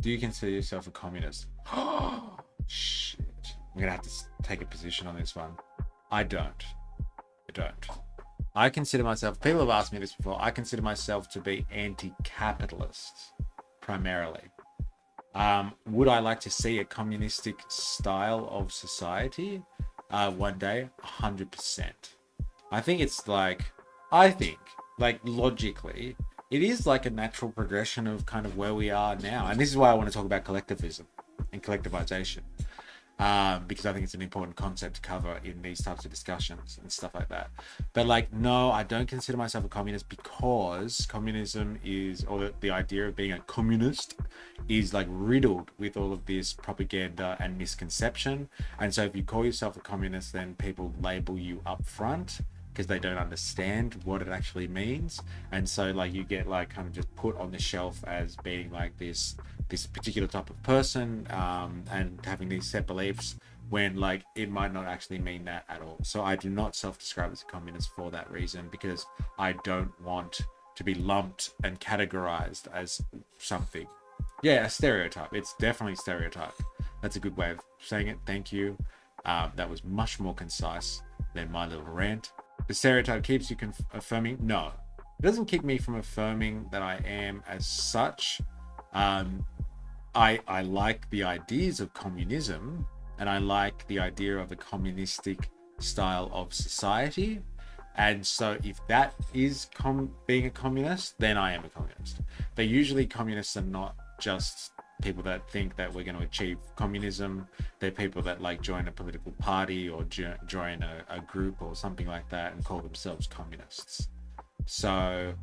Do you consider yourself a communist? Shit. I'm gonna have to take a position on this one. I don't. I don't. I consider myself, people have asked me this before, I consider myself to be anti-capitalist, primarily. Would I like to see a communistic style of society one day? 100%. I think it's like, logically, it is like a natural progression of kind of where we are now. And this is why I want to talk about collectivism and collectivization. Because I think it's an important concept to cover in these types of discussions and stuff like that. But like, no, I don't consider myself a communist because communism is, or the idea of being a communist is like riddled with all of this propaganda and misconception. And so if you call yourself a communist, then people label you up front because they don't understand what it actually means. And so like you get like kind of just put on the shelf as being like this particular type of person, and having these set beliefs when like it might not actually mean that at all. So I do not self-describe as a communist for that reason, because I don't want to be lumped and categorized as something. Yeah, a stereotype. It's definitely a stereotype. That's a good way of saying it. Thank you. That was much more concise than my little rant. The stereotype keeps you affirming. No, it doesn't keep me from affirming that I am as such. I like the ideas of communism, and I like the idea of a communistic style of society. And so if that is being a communist, then I am a communist. But usually communists are not just people that think that we're going to achieve communism. They're people that like join a political party or join a group or something like that and call themselves communists. So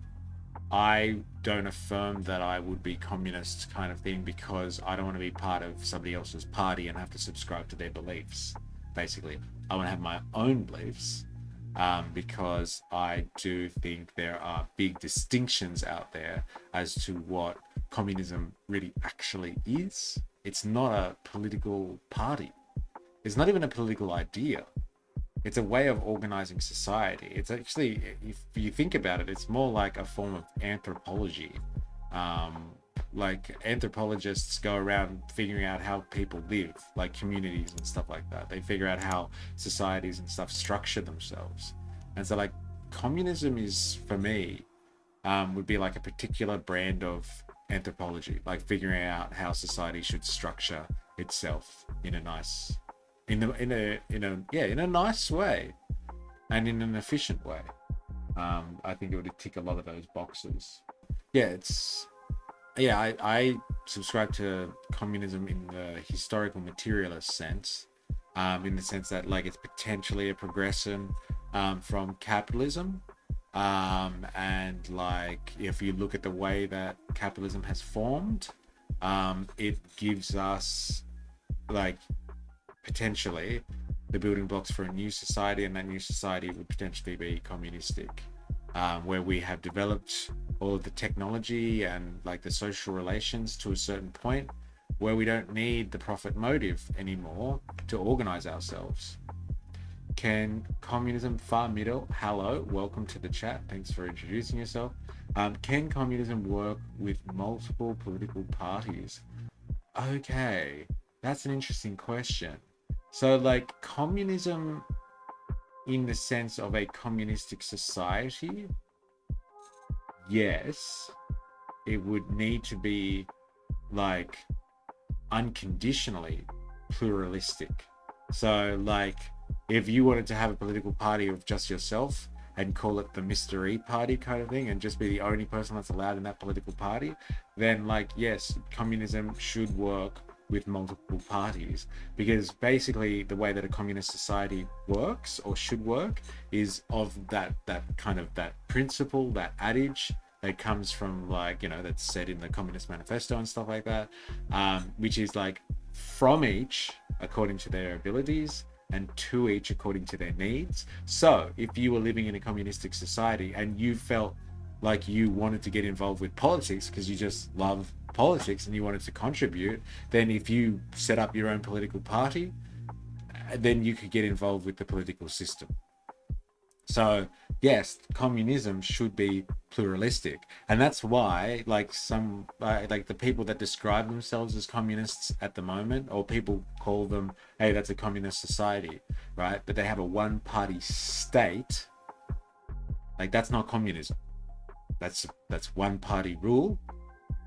I don't affirm that I would be communist kind of thing, because I don't want to be part of somebody else's party and have to subscribe to their beliefs. Basically, I want to have my own beliefs, because I do think there are big distinctions out there as to what communism really actually is. It's not a political party. It's not even a political idea. It's a way of organizing society. It's actually, if you think about it, it's more like a form of anthropology. Like anthropologists go around figuring out how people live, like communities and stuff like that. They figure out how societies and stuff structure themselves. And so like communism is, for me, would be like a particular brand of anthropology, like figuring out how society should structure itself in a nice, in a nice way and in an efficient way. I think it would tick a lot of those boxes. I subscribe to communism in the historical materialist sense, in the sense that like it's potentially a progression from capitalism, and like if you look at the way that capitalism has formed, it gives us like potentially the building blocks for a new society, and that new society would potentially be communistic, where we have developed all of the technology and like the social relations to a certain point where we don't need the profit motive anymore to organize ourselves. Can communism far middle? Hello, welcome to the chat. Thanks for introducing yourself. Can communism work with multiple political parties? Okay, that's an interesting question. So like communism in the sense of a communistic society, yes, it would need to be like unconditionally pluralistic. So like if you wanted to have a political party of just yourself and call it the mystery party kind of thing and just be the only person that's allowed in that political party, then like yes, communism should work with multiple parties, because basically the way that a communist society works or should work is of that kind of that principle, that adage that comes from like, you know, that's said in the Communist Manifesto and stuff like that, which is like from each according to their abilities and to each according to their needs. So if you were living in a communistic society and you felt like you wanted to get involved with politics because you just love politics and you wanted to contribute, then if you set up your own political party, then you could get involved with the political system. So yes, communism should be pluralistic, and that's why like the people that describe themselves as communists at the moment, or people call them, hey, that's a communist society, right? But they have a one-party state. Like, that's not communism. That's one-party rule,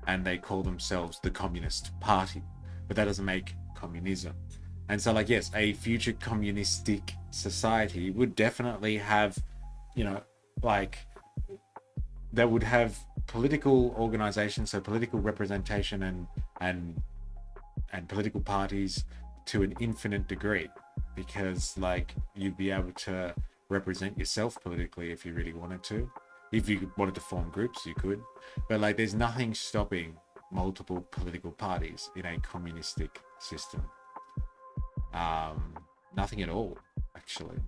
and they call themselves the Communist Party, but that doesn't make communism. And so, like, yes, a future communistic society would definitely have, you know, like, that would have political organizations, so political representation and political parties to an infinite degree, because like you'd be able to represent yourself politically if you really wanted to. If you wanted to form groups, you could, but like there's nothing stopping multiple political parties in a communistic system. Nothing at all, actually.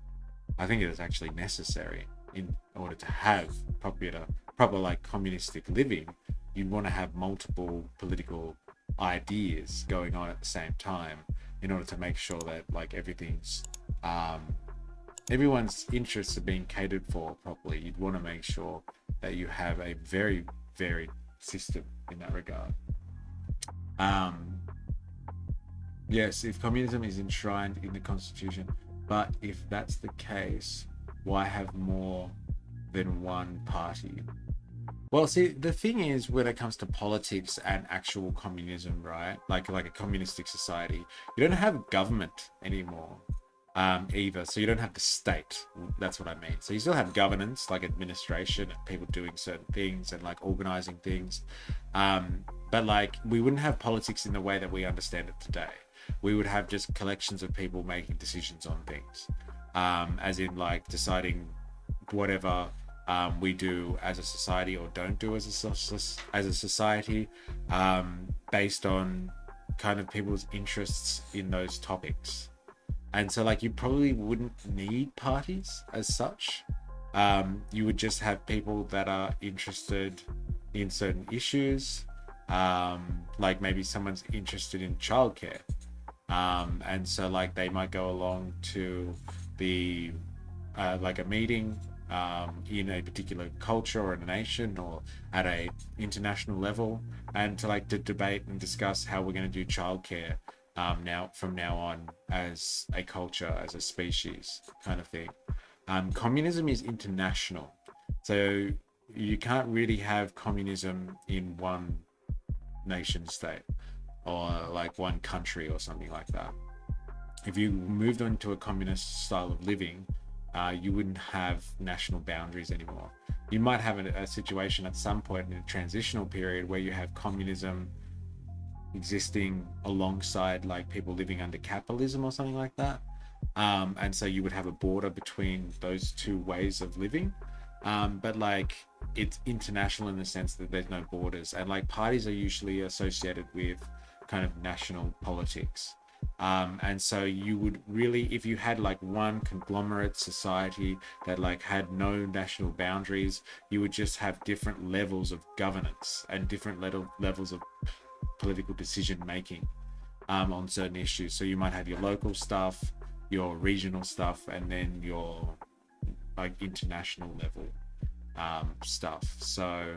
I think it is actually necessary in order to have proper like communistic living. You'd want to have multiple political ideas going on at the same time in order to make sure that like everyone's interests are being catered for properly. You'd want to make sure that you have a very varied system in that regard. Yes, if communism is enshrined in the constitution, but if that's the case, why have more than one party? Well, see, the thing is, when it comes to politics and actual communism, right? Like a communistic society, you don't have government anymore, either. So you don't have the state. That's what I mean. So you still have governance, like administration and people doing certain things and like organizing things. But like we wouldn't have politics in the way that we understand it today. We would have just collections of people making decisions on things, as in like deciding whatever we do as a society or don't do as a society, based on kind of people's interests in those topics. And so like you probably wouldn't need parties as such. You would just have people that are interested in certain issues, like maybe someone's interested in childcare, and so like they might go along to the like a meeting in a particular culture or a nation or at a international level, and to like to debate and discuss how we're going to do childcare from now on as a culture, as a species, kind of thing. Communism is international, so you can't really have communism in one nation state or like one country or something like that. If you moved on to a communist style of living, you wouldn't have national boundaries anymore. You might have a situation at some point in a transitional period where you have communism existing alongside like people living under capitalism or something like that, and so you would have a border between those two ways of living, but like it's international in the sense that there's no borders, and like parties are usually associated with kind of national politics. And so you would really, if you had like one conglomerate society that like had no national boundaries, you would just have different levels of governance and different levels of political decision making on certain issues. So you might have your local stuff, your regional stuff, and then your like international level stuff. So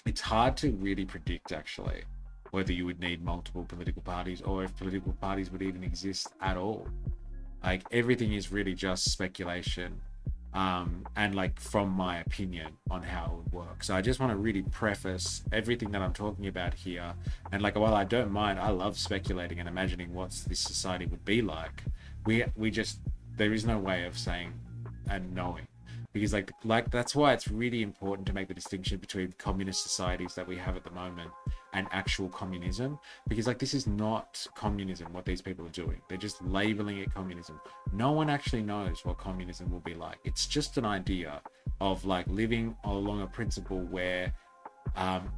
it's hard to really predict actually whether you would need multiple political parties or if political parties would even exist at all. Like everything is really just speculation, and like from my opinion on how it would work. So I just want to really preface everything that I'm talking about here. And like, while I don't mind, I love speculating and imagining what this society would be like. We just, there is no way of saying and knowing, because like that's why it's really important to make the distinction between communist societies that we have at the moment and actual communism, because like this is not communism what these people are doing. They're just labeling it communism. No one actually knows what communism will be like. It's just an idea of like living along a principle where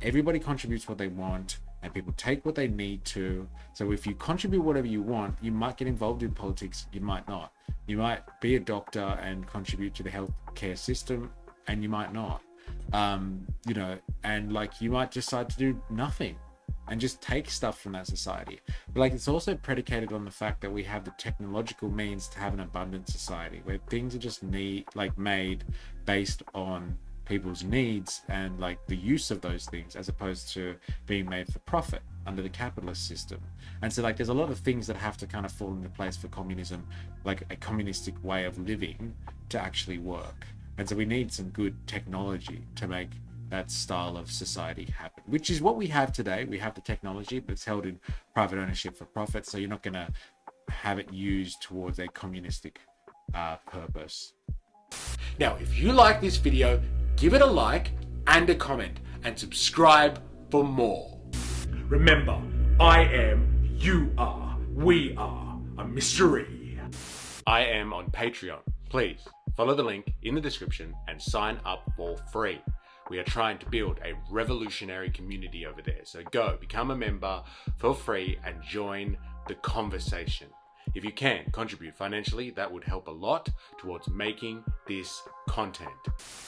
everybody contributes what they want and people take what they need to. So if you contribute whatever you want, you might get involved in politics, you might not. You might be a doctor and contribute to the healthcare system, and you might not. You know, and like you might decide to do nothing and just take stuff from that society. But like, it's also predicated on the fact that we have the technological means to have an abundant society where things are just made based on people's needs and like the use of those things, as opposed to being made for profit under the capitalist system. And so like, there's a lot of things that have to kind of fall into place for communism, like a communistic way of living, to actually work. And so we need some good technology to make that style of society happen, which is what we have today. We have the technology, but it's held in private ownership for profit. So you're not going to have it used towards a communistic purpose. Now, if you like this video, give it a like and a comment, and subscribe for more. Remember, I am, you are, we are a mystery. I am on Patreon. Please follow the link in the description and sign up for free. We are trying to build a revolutionary community over there. So go become a member for free and join the conversation. If you can contribute financially, that would help a lot towards making this content.